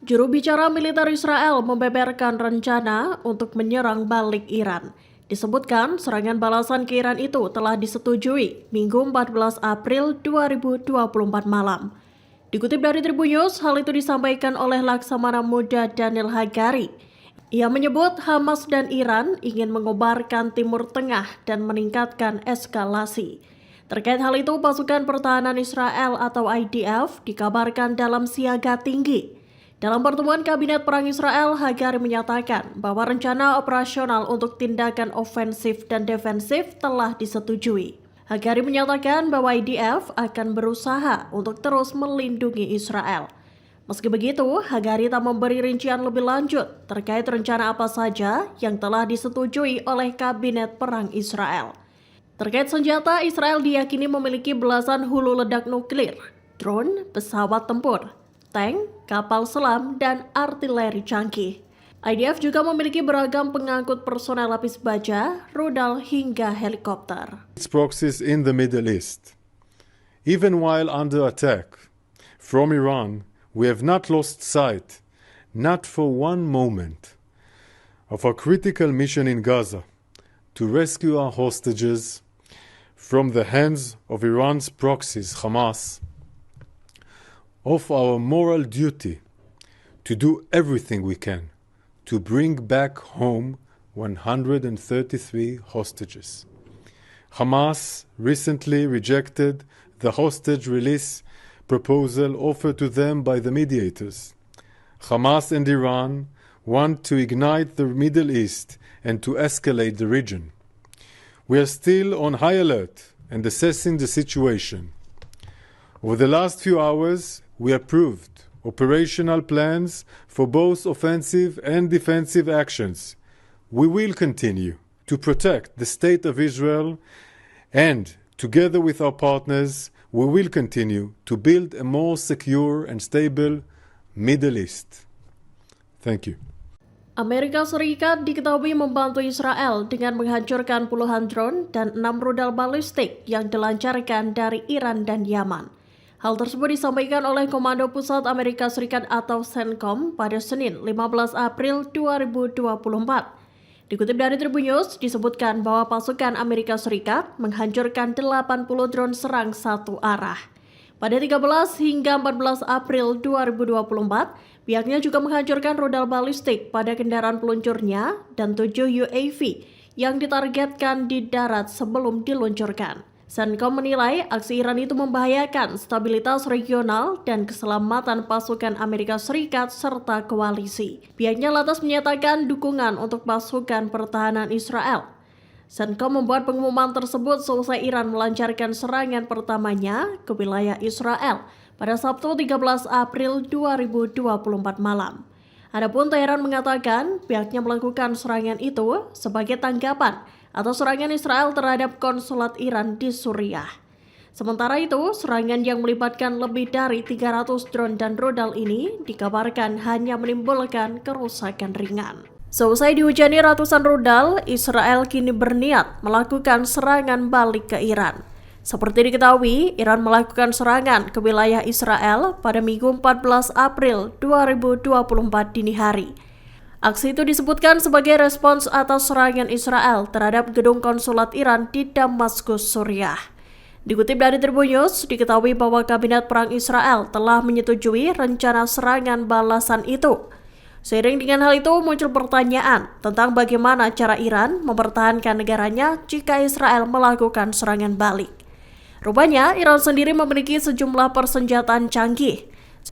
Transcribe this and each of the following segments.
Juru bicara militer Israel membeberkan rencana untuk menyerang balik Iran. Disebutkan serangan balasan ke Iran itu telah disetujui Minggu 14 April 2024 malam. Dikutip dari Tribun News, hal itu disampaikan oleh Laksamana Muda Daniel Hagari. Ia menyebut Hamas dan Iran ingin mengobarkan Timur Tengah dan meningkatkan eskalasi. Terkait hal itu, pasukan pertahanan Israel atau IDF dikabarkan dalam siaga tinggi. Dalam pertemuan Kabinet Perang Israel, Hagari menyatakan bahwa rencana operasional untuk tindakan ofensif dan defensif telah disetujui. Hagari menyatakan bahwa IDF akan berusaha untuk terus melindungi Israel. Meski begitu, Hagari tak memberi rincian lebih lanjut terkait rencana apa saja yang telah disetujui oleh Kabinet Perang Israel. Terkait senjata, Israel diyakini memiliki belasan hulu ledak nuklir, drone, pesawat tempur, tank, kapal selam, dan artileri canggih. IDF juga memiliki beragam pengangkut personel lapis baja, rudal, hingga helikopter. Its proxies in the Middle East. Even while under attack from Iran, we have not lost sight, not for one moment, of our critical mission in Gaza to rescue our hostages from the hands of Iran's proxies, Hamas, of our moral duty to do everything we can to bring back home 133 hostages. Hamas recently rejected the hostage release proposal offered to them by the mediators. Hamas and Iran want to ignite the Middle East and to escalate the region. We are still on high alert and assessing the situation. Over the last few hours, we approved operational plans for both offensive and defensive actions. We will continue to protect the state of Israel, and together with our partners, we will continue to build a more secure and stable Middle East. Thank you. Amerika Serikat diketahui membantu Israel dengan menghancurkan puluhan drone dan 6 rudal balistik yang dilancarkan dari Iran dan Yaman. Hal tersebut disampaikan oleh Komando Pusat Amerika Serikat atau CENTCOM pada Senin 15 April 2024. Dikutip dari Tribun News, disebutkan bahwa pasukan Amerika Serikat menghancurkan 80 drone serang satu arah. Pada 13 hingga 14 April 2024, pihaknya juga menghancurkan rudal balistik pada kendaraan peluncurnya dan 7 UAV yang ditargetkan di darat sebelum diluncurkan. CENTCOM menilai aksi Iran itu membahayakan stabilitas regional dan keselamatan pasukan Amerika Serikat serta koalisi. Pihaknya lantas menyatakan dukungan untuk pasukan pertahanan Israel. CENTCOM membuat pengumuman tersebut selesai Iran melancarkan serangan pertamanya ke wilayah Israel pada Sabtu 13 April 2024 malam. Adapun Teheran mengatakan pihaknya melakukan serangan itu sebagai tanggapan atas serangan Israel terhadap konsulat Iran di Suriah. Sementara itu, serangan yang melibatkan lebih dari 300 drone dan rudal ini dikabarkan hanya menimbulkan kerusakan ringan. Seusai dihujani ratusan rudal, Israel kini berniat melakukan serangan balik ke Iran. Seperti diketahui, Iran melakukan serangan ke wilayah Israel pada Minggu 14 April 2024 dini hari. Aksi itu disebutkan sebagai respons atas serangan Israel terhadap gedung konsulat Iran di Damaskus, Suriah. Dikutip dari Tribun News, diketahui bahwa Kabinet Perang Israel telah menyetujui rencana serangan balasan itu. Seiring dengan hal itu muncul pertanyaan tentang bagaimana cara Iran mempertahankan negaranya jika Israel melakukan serangan balik. Rupanya Iran sendiri memiliki sejumlah persenjataan canggih.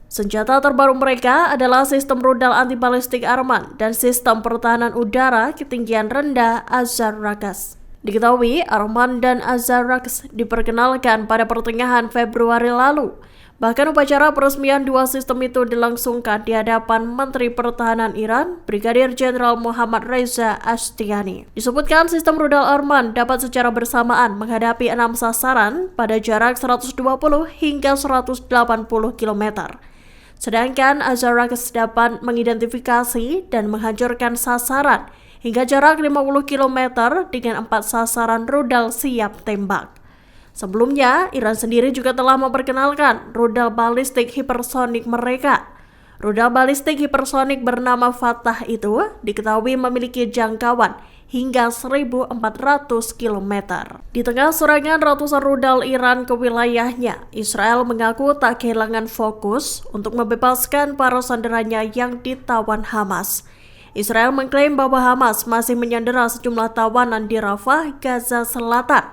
Senjata terbaru mereka adalah sistem rudal anti-balistik Arman dan sistem pertahanan udara ketinggian rendah Azar-Rakas. Diketahui Arman dan Azar-Rakas diperkenalkan pada pertengahan Februari lalu. Bahkan upacara peresmian dua sistem itu dilangsungkan di hadapan Menteri Pertahanan Iran, Brigadir Jenderal Muhammad Reza Ashtiani. Disebutkan sistem rudal Arman dapat secara bersamaan menghadapi 6 sasaran pada jarak 120 hingga 180 km. Sedangkan Azar-Rakas dapat mengidentifikasi dan menghancurkan sasaran hingga jarak 50 km dengan 4 sasaran rudal siap tembak. Sebelumnya, Iran sendiri juga telah memperkenalkan rudal balistik hipersonik mereka. Rudal balistik hipersonik bernama Fatah itu diketahui memiliki jangkauan hingga 1.400 km. Di tengah serangan ratusan rudal Iran ke wilayahnya, Israel mengaku tak kehilangan fokus untuk membebaskan para sanderanya yang ditawan Hamas. Israel mengklaim bahwa Hamas masih menyandera sejumlah tawanan di Rafah, Gaza Selatan.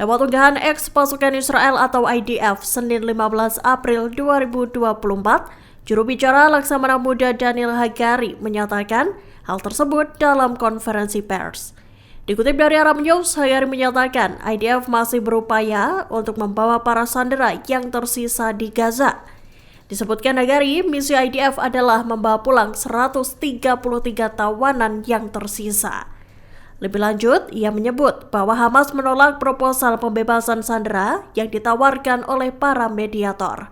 Lewat unggahan X pasukan Israel atau IDF Senin 15 April 2024, juru bicara Laksamana Muda Daniel Hagari menyatakan hal tersebut dalam konferensi pers. Dikutip dari Arab News, Hagari menyatakan IDF masih berupaya untuk membawa para sandera yang tersisa di Gaza. Disebutkan Hagari, misi IDF adalah membawa pulang 133 tawanan yang tersisa. Lebih lanjut, ia menyebut bahwa Hamas menolak proposal pembebasan sandera yang ditawarkan oleh para mediator.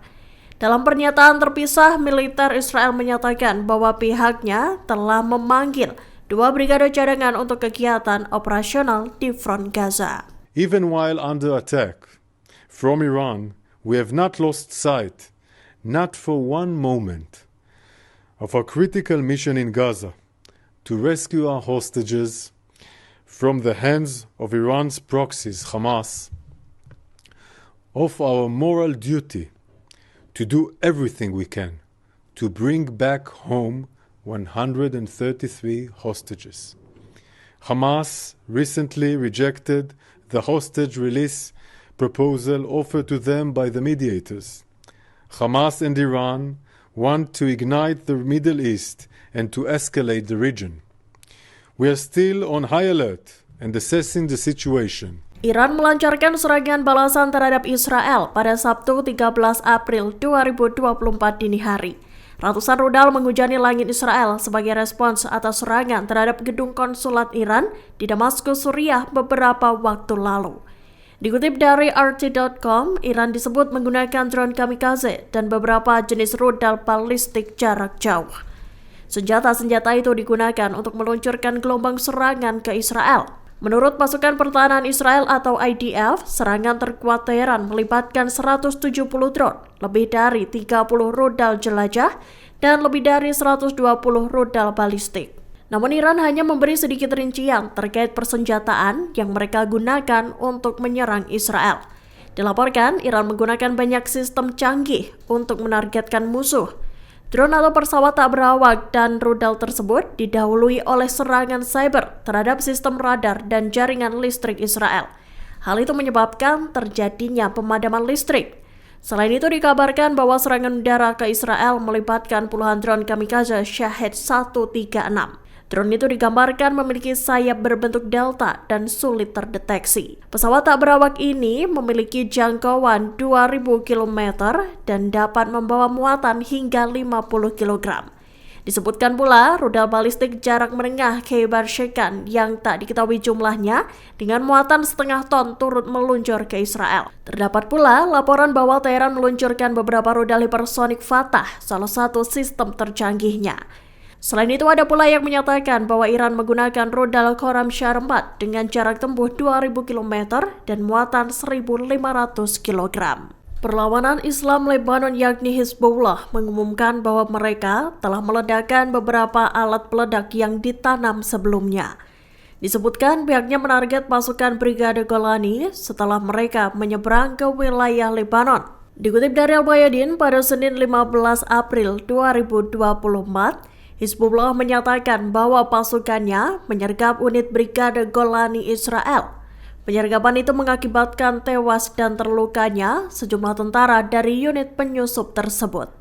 Dalam pernyataan terpisah, militer Israel menyatakan bahwa pihaknya telah memanggil 2 brigade cadangan untuk kegiatan operasional di front Gaza. Even while under attack from Iran, we have not lost sight, not for one moment, of our critical mission in Gaza to rescue our hostages from the hands of Iran's proxies, Hamas, of our moral duty to do everything we can to bring back home 133 hostages. Hamas recently rejected the hostage release proposal offered to them by the mediators. Hamas and Iran want to ignite the Middle East and to escalate the region. We are still on high alert and assessing the situation. Iran melancarkan serangan balasan terhadap Israel pada Sabtu 13 April 2024 dini hari. Ratusan rudal menghujani langit Israel sebagai respons atas serangan terhadap gedung konsulat Iran di Damaskus, Suriah beberapa waktu lalu. Dikutip dari RT.com, Iran disebut menggunakan drone kamikaze dan beberapa jenis rudal balistik jarak jauh. Senjata-senjata itu digunakan untuk meluncurkan gelombang serangan ke Israel. Menurut pasukan pertahanan Israel atau IDF, serangan terkuat Teheran melibatkan 170 drone, lebih dari 30 rudal jelajah, dan lebih dari 120 rudal balistik. Namun Iran hanya memberi sedikit rincian terkait persenjataan yang mereka gunakan untuk menyerang Israel. Dilaporkan, Iran menggunakan banyak sistem canggih untuk menargetkan musuh. Drone atau pesawat tak berawak dan rudal tersebut didahului oleh serangan cyber terhadap sistem radar dan jaringan listrik Israel. Hal itu menyebabkan terjadinya pemadaman listrik. Selain itu dikabarkan bahwa serangan udara ke Israel melibatkan puluhan drone kamikaze Shahed 136. Drone itu digambarkan memiliki sayap berbentuk delta dan sulit terdeteksi. Pesawat tak berawak ini memiliki jangkauan 2.000 km dan dapat membawa muatan hingga 50 kg. Disebutkan pula rudal balistik jarak menengah Khaybar Shekan yang tak diketahui jumlahnya dengan muatan setengah ton turut meluncur ke Israel. Terdapat pula laporan bahwa Teheran meluncurkan beberapa rudal hipersonik Fatah, salah satu sistem tercanggihnya. Selain itu ada pula yang menyatakan bahwa Iran menggunakan rudal Khorramshahr 4 dengan jarak tempuh 2.000 km dan muatan 1.500 kg. Perlawanan Islam Lebanon yakni Hizbullah mengumumkan bahwa mereka telah meledakkan beberapa alat peledak yang ditanam sebelumnya. Disebutkan pihaknya menarget pasukan Brigade Golani setelah mereka menyeberang ke wilayah Lebanon. Dikutip dari Al-Bayadin pada Senin 15 April 2024, Hizbullah menyatakan bahwa pasukannya menyergap unit Brigade Golani Israel. Penyergapan itu mengakibatkan tewas dan terlukanya sejumlah tentara dari unit penyusup tersebut.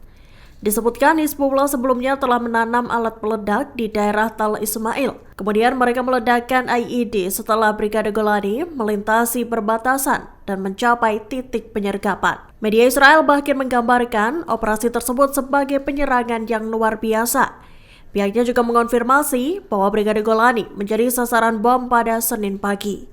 Disebutkan Hizbullah sebelumnya telah menanam alat peledak di daerah Tal Ismail. Kemudian mereka meledakkan IED setelah Brigade Golani melintasi perbatasan dan mencapai titik penyergapan. Media Israel bahkan menggambarkan operasi tersebut sebagai penyerangan yang luar biasa. Pihaknya juga mengonfirmasi bahwa Brigade Golani menjadi sasaran bom pada Senin pagi.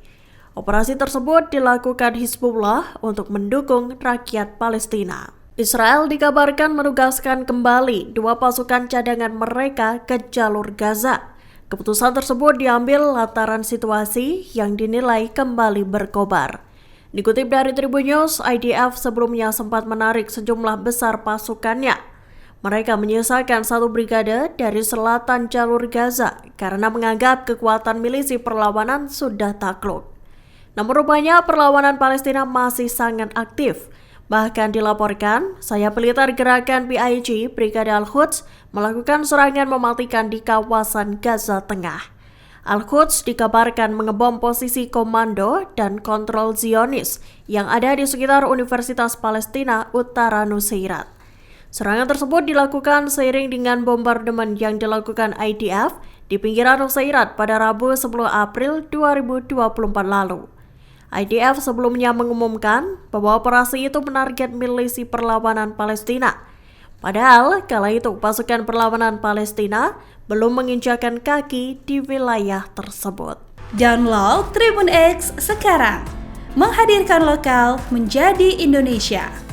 Operasi tersebut dilakukan Hizbullah untuk mendukung rakyat Palestina. Israel dikabarkan menugaskan kembali 2 pasukan cadangan mereka ke jalur Gaza. Keputusan tersebut diambil lantaran situasi yang dinilai kembali berkobar. Dikutip dari Tribun News, IDF sebelumnya sempat menarik sejumlah besar pasukannya. Mereka menyisakan satu brigade dari selatan jalur Gaza karena menganggap kekuatan milisi perlawanan sudah takluk. Namun rupanya perlawanan Palestina masih sangat aktif. Bahkan dilaporkan, sayap militer gerakan PIG Brigade Al-Quds melakukan serangan mematikan di kawasan Gaza Tengah. Al-Quds dikabarkan mengebom posisi komando dan kontrol Zionis yang ada di sekitar Universitas Palestina Utara Nusairat. Serangan tersebut dilakukan seiring dengan bombardemen yang dilakukan IDF di pinggiran Nusairat pada Rabu 10 April 2024 lalu. IDF sebelumnya mengumumkan bahwa operasi itu menarget milisi perlawanan Palestina. Padahal kala itu pasukan perlawanan Palestina belum menginjakan kaki di wilayah tersebut. Download Tribun X sekarang, menghadirkan lokal menjadi Indonesia.